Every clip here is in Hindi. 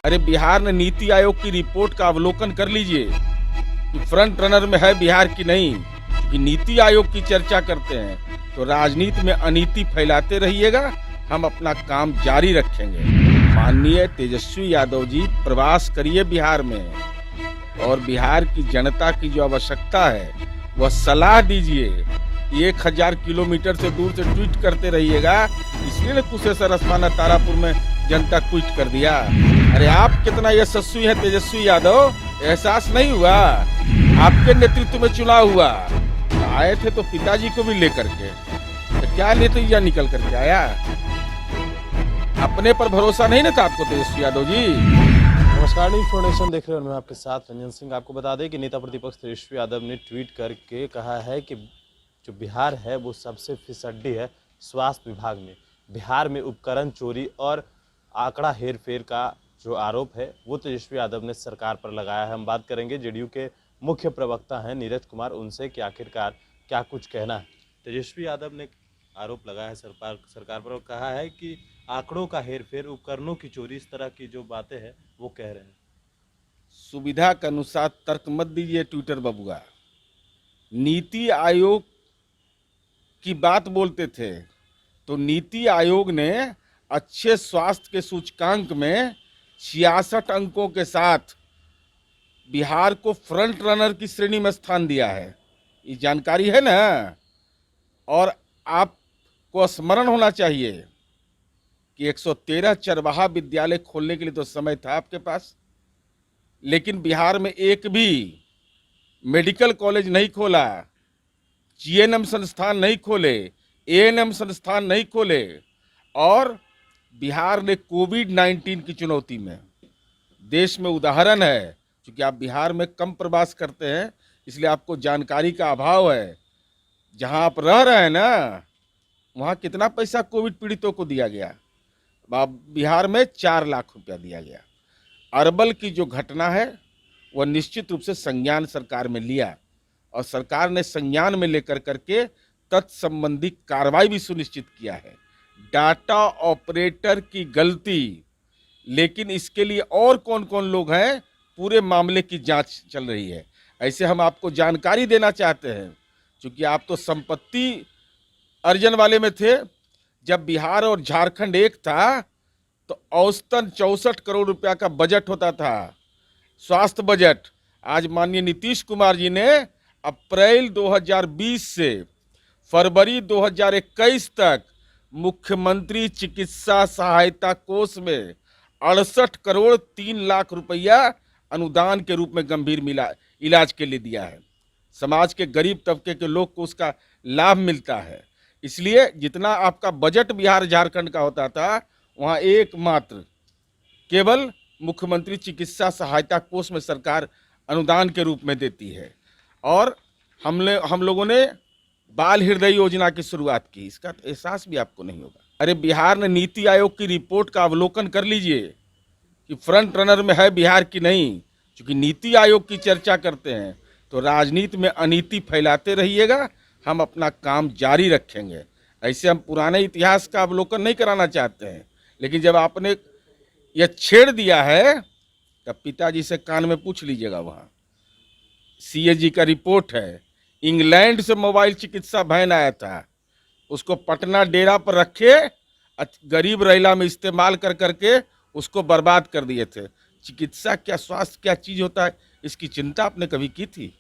अरे बिहार ने नीति आयोग की रिपोर्ट का अवलोकन कर लीजिए कि फ्रंट रनर में है बिहार की नहीं, क्योंकि नीति आयोग की चर्चा करते हैं तो राजनीति में अनीति फैलाते रहिएगा, हम अपना काम जारी रखेंगे। माननीय तेजस्वी यादव जी प्रवास करिए बिहार में और बिहार की जनता की जो आवश्यकता है वह सलाह दीजिए। 1000 किलोमीटर से दूर से ट्वीट करते रहिएगा, इसलिए न कुशेश्वर अस्पताल तारापुर में जनता ट्वीट कर दिया। अरे आप कितना यशस्वी हैं तेजस्वी यादव, एहसास नहीं हुआ? आपके नेतृत्व में चुनाव हुआ, आए थे तो पिताजी को भी लेकर के, तो क्या नतीजा निकल करके आया? अपने पर भरोसा नहीं ना था आपको तेजस्वी यादव जी? नमस्कार, न्यूज़ फाउंडेशन देख रहे हैं और मैं आपके साथ रंजन सिंह। आपको बता दें कि नेता प्रतिपक्ष तेजस्वी यादव ने ट्वीट करके कहा है कि जो बिहार है वो सबसे फिसड्डी है स्वास्थ्य विभाग में। बिहार में उपकरण चोरी और आंकड़ा हेरफेर का जो आरोप है वो तेजस्वी यादव ने सरकार पर लगाया है। हम बात करेंगे जेडीयू के मुख्य प्रवक्ता हैं नीरज कुमार, उनसे कि आखिरकार क्या कुछ कहना है। तेजस्वी यादव ने आरोप लगाया है सरकार पर और कहा है कि आंकड़ों का हेरफेर, उपकरणों की चोरी, इस तरह की जो बातें हैं वो कह रहे हैं। सुविधा के अनुसार तर्क मत दीजिए ट्विटर बबुआ। नीति आयोग की बात बोलते थे तो नीति आयोग ने अच्छे स्वास्थ्य के सूचकांक में 66 अंकों के साथ बिहार को फ्रंट रनर की श्रेणी में स्थान दिया है। ये जानकारी है ना? और आपको स्मरण होना चाहिए कि 113 चरवाहा विद्यालय खोलने के लिए तो समय था आपके पास, लेकिन बिहार में एक भी मेडिकल कॉलेज नहीं खोला, जीएनएम संस्थान नहीं खोले, एएनएम संस्थान नहीं खोले। और बिहार ने कोविड-19 की चुनौती में देश में उदाहरण है, क्योंकि आप बिहार में कम प्रवास करते हैं इसलिए आपको जानकारी का अभाव है। जहां आप रह रहे हैं ना, वहां कितना पैसा कोविड पीड़ितों को दिया गया? बिहार में 4 लाख रुपया दिया गया। अरवल की जो घटना है वह निश्चित रूप से संज्ञान सरकार में लिया और सरकार ने संज्ञान में लेकर करके तत्संबंधी कार्रवाई भी सुनिश्चित किया है। डाटा ऑपरेटर की गलती, लेकिन इसके लिए और कौन कौन लोग हैं, पूरे मामले की जांच चल रही है। ऐसे हम आपको जानकारी देना चाहते हैं, क्योंकि आप तो संपत्ति अर्जन वाले में थे। जब बिहार और झारखंड एक था तो औसतन 64 करोड़ रुपया का बजट होता था, स्वास्थ्य बजट। आज माननीय नीतीश कुमार जी ने अप्रैल 2020 से फरवरी 2021 तक मुख्यमंत्री चिकित्सा सहायता कोष में 68 करोड़ 3 लाख रुपया अनुदान के रूप में गंभीर इलाज के लिए दिया है। समाज के गरीब तबके के लोग को उसका लाभ मिलता है। इसलिए जितना आपका बजट बिहार झारखंड का होता था, वहाँ एकमात्र केवल मुख्यमंत्री चिकित्सा सहायता कोष में सरकार अनुदान के रूप में देती है। और हम लोगों ने बाल हृदय योजना की शुरुआत की, इसका तो एहसास भी आपको नहीं होगा। अरे बिहार ने नीति आयोग की रिपोर्ट का अवलोकन कर लीजिए कि फ्रंट रनर में है बिहार की नहीं, क्योंकि नीति आयोग की चर्चा करते हैं तो राजनीति में अनीति फैलाते रहिएगा, हम अपना काम जारी रखेंगे। ऐसे हम पुराने इतिहास का अवलोकन नहीं कराना चाहते हैं, लेकिन जब आपने यह छेड़ दिया है तब पिताजी से कान में पूछ लीजिएगा। वहाँ सीएजी का रिपोर्ट है, इंग्लैंड से मोबाइल चिकित्सा वैन आया था, उसको पटना डेरा पर रखे, गरीब रैला में इस्तेमाल कर करके उसको बर्बाद कर दिए थे। चिकित्सा क्या, स्वास्थ्य क्या चीज़ होता है, इसकी चिंता आपने कभी की थी?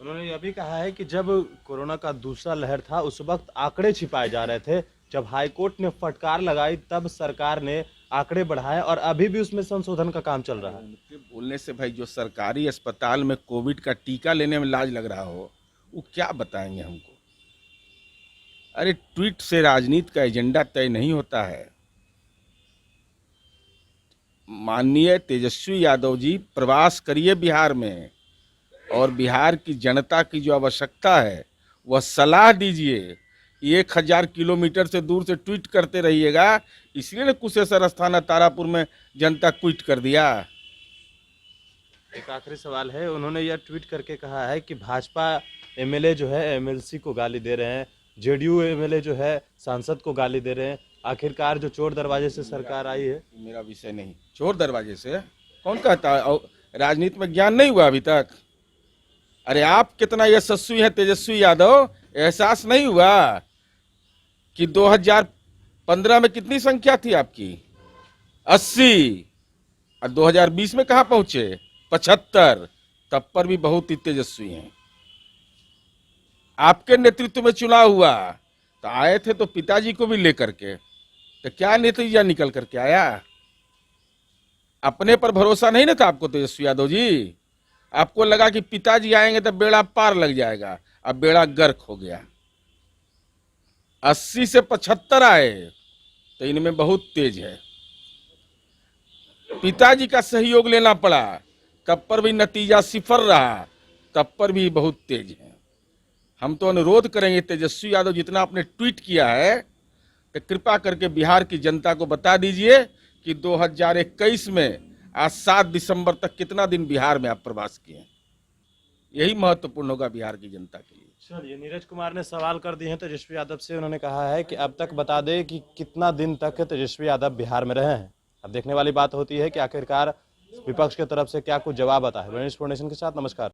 उन्होंने यह भी कहा है कि जब कोरोना का दूसरा लहर था उस वक्त आंकड़े छिपाए जा रहे थे, जब हाईकोर्ट ने फटकार लगाई तब सरकार ने आंकड़े बढ़ाए और अभी भी उसमें संशोधन का काम चल रहा है। बोलने से भाई, जो सरकारी अस्पताल में कोविड का टीका लेने में लाज लग रहा हो वो क्या बताएंगे हमको? अरे ट्वीट से राजनीति का एजेंडा तय नहीं होता है। माननीय तेजस्वी यादव जी प्रवास करिए बिहार में और बिहार की जनता की जो आवश्यकता है वह सलाह दीजिए। 1000 किलोमीटर से दूर से ट्वीट करते रहिएगा, इसलिए न कुशेश्वर अस्पताल तारापुर में जनता ट्वीट कर दिया। एक आखिरी सवाल है, उन्होंने यह ट्वीट करके कहा है कि भाजपा एमएलए जो है एमएलसी को गाली दे रहे हैं, जेडीयू एमएलए जो है सांसद को गाली दे रहे हैं, आखिरकार जो चोर दरवाजे से सरकार आई है, मेरा विषय नहीं। चोर दरवाजे से कौन कहता है? और राजनीति में ज्ञान नहीं हुआ अभी तक? अरे आप कितना यशस्वी हैं तेजस्वी यादव, एहसास नहीं हुआ कि 2015 में कितनी संख्या थी आपकी? 80। और 2020 में कहां पहुंचे? 75। तब पर भी बहुत ही तेजस्वी हैं। आपके नेतृत्व में चुनाव हुआ तो आए थे तो पिताजी को भी लेकर के, तो क्या नतीजा निकल करके आया? अपने पर भरोसा नहीं ना था आपको तेजस्वी यादव जी? आपको लगा कि पिताजी आएंगे तो बेड़ा पार लग जाएगा, अब बेड़ा गर्क हो गया। 80 से 75 आए तो इनमें बहुत तेज है। पिताजी का सहयोग लेना पड़ा, तब पर भी नतीजा सिफर रहा, तब पर भी बहुत तेज है। हम तो अनुरोध करेंगे तेजस्वी यादव, जितना आपने ट्वीट किया है तो कृपा करके बिहार की जनता को बता दीजिए कि 2021 में आज 7 दिसंबर तक कितना दिन बिहार में आप प्रवास किए। यही महत्वपूर्ण होगा बिहार की जनता के लिए। चलिए, नीरज कुमार ने सवाल कर दिए हैं तेजस्वी यादव से। उन्होंने कहा है कि अब तक बता दें कि कितना दिन तक तेजस्वी यादव बिहार में रहे हैं। अब देखने वाली बात होती है कि आखिरकार विपक्ष की तरफ से क्या कुछ जवाब आता है। रणेश नेशन के साथ नमस्कार।